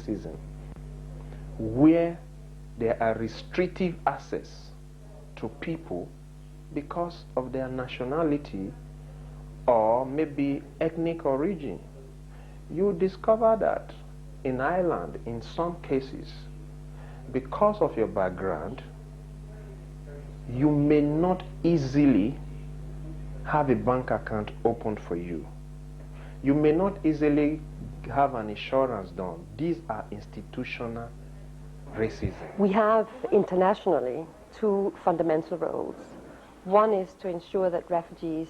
racism, where there are restrictive access to people because of their nationality or maybe ethnic origin. You discover that in Ireland, in some cases, because of your background, you may not easily have a bank account opened for you. You may not easily have an insurance done. These are institutional racism. We have internationally two fundamental roles. One is to ensure that refugees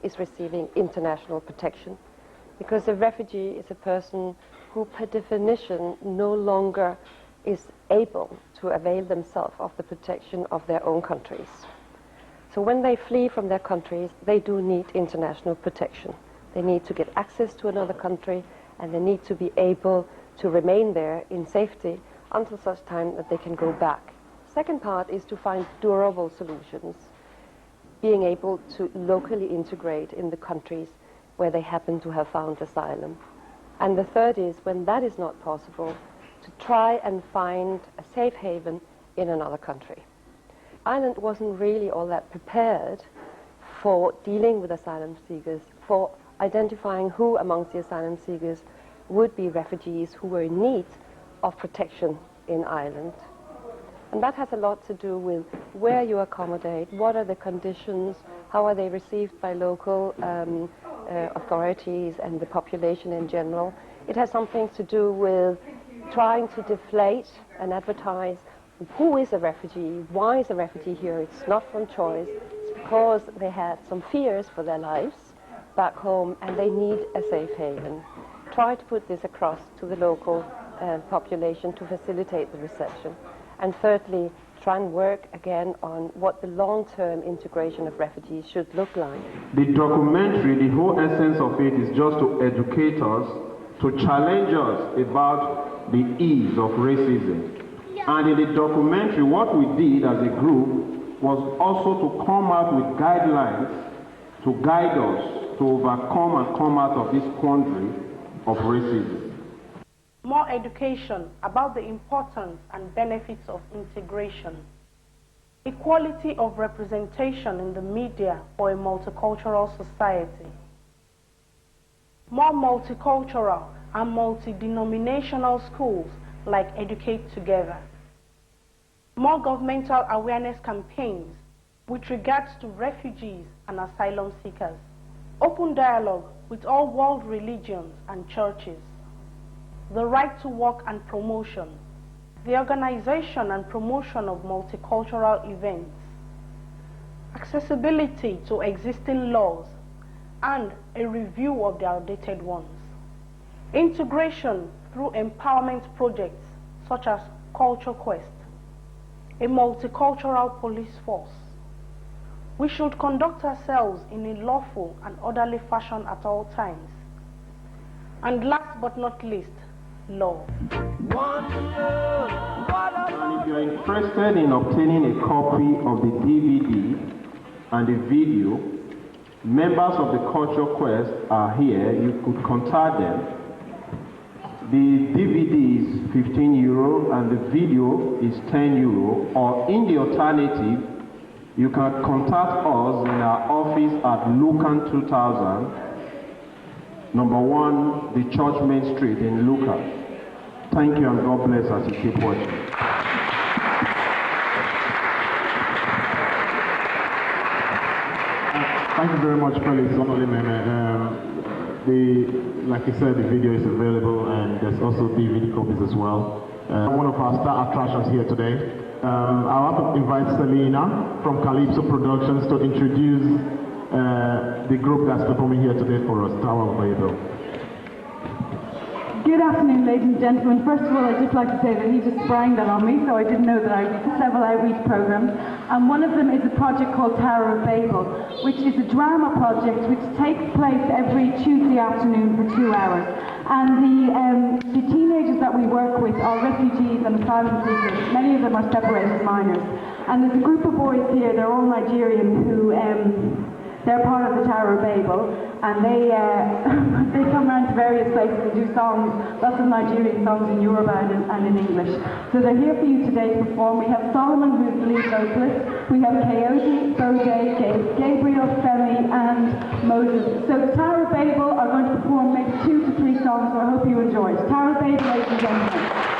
is receiving international protection, because a refugee is a person who per definition no longer is able to avail themselves of the protection of their own countries. So when they flee from their countries, they do need international protection. They need to get access to another country, and they need to be able to remain there in safety until such time that they can go back. Second part is to find durable solutions, being able to locally integrate in the countries where they happen to have found asylum. And the third is, when that is not possible, to try and find a safe haven in another country. Ireland wasn't really all that prepared for dealing with asylum seekers, for identifying who amongst the asylum seekers would be refugees who were in need of protection in Ireland. And that has a lot to do with where you accommodate, what are the conditions, how are they received by local authorities and the population in general. It has something to do with trying to deflate and advertise who is a refugee, why is a refugee here. It's not from choice, it's because they had some fears for their lives back home and they need a safe haven. Try to put this across to the local population to facilitate the reception. And thirdly, try and work again on what the long-term integration of refugees should look like. The documentary, the whole essence of it is just to educate us, to challenge us about the ills of racism. And in the documentary, what we did as a group was also to come out with guidelines to guide us to overcome and come out of this quandary of racism. More education about the importance and benefits of integration. Equality of representation in the media for a multicultural society. More multicultural and multi-denominational schools like Educate Together. More governmental awareness campaigns with regards to refugees and asylum seekers. Open dialogue with all world religions and churches. The right to work and promotion. The organization and promotion of multicultural events. Accessibility to existing laws and a review of the outdated ones. Integration through empowerment projects such as Culture Quest. A multicultural police force. We should conduct ourselves in a lawful and orderly fashion at all times. And last but not least, love. And if you're interested in obtaining a copy of the DVD and the video, members of the Culture Quest are here. You could contact them. The DVD is €15 and the video is €10, or in the alternative, you can contact us in our office at Lucan 2000, number 1, the Church Main Street in Lucan. Thank you and God bless as you keep watching. Thank you very much, Felix. Like you said, the video is available and there's also DVD copies as well. One of our star attractions here today. I'll have to invite Selena from Calypso Productions to introduce the group that's performing here today for us, Tower of Babel. Good afternoon, ladies and gentlemen. First of all, I'd just like to say that he just sprang that on me, so I didn't know that I did several outreach programs. And one of them is a project called Tower of Babel, which is a drama project which takes place every Tuesday afternoon for 2 hours. And the teenagers that we work with are refugees and asylum seekers. Many of them are separated minors. And there's a group of boys here, they're all Nigerian, who they're part of the Tower of Babel. and they they come around to various places and do songs, lots of Nigerian songs in Yoruba and in English. So they're here for you today to perform. We have Solomon, who's the lead vocalist. We have Coyote, Bode, Gabriel, Femi, and Moses. So Tower of Babel are going to perform maybe 2 to 3 songs, so I hope you enjoy it. Tower of Babel, ladies and gentlemen.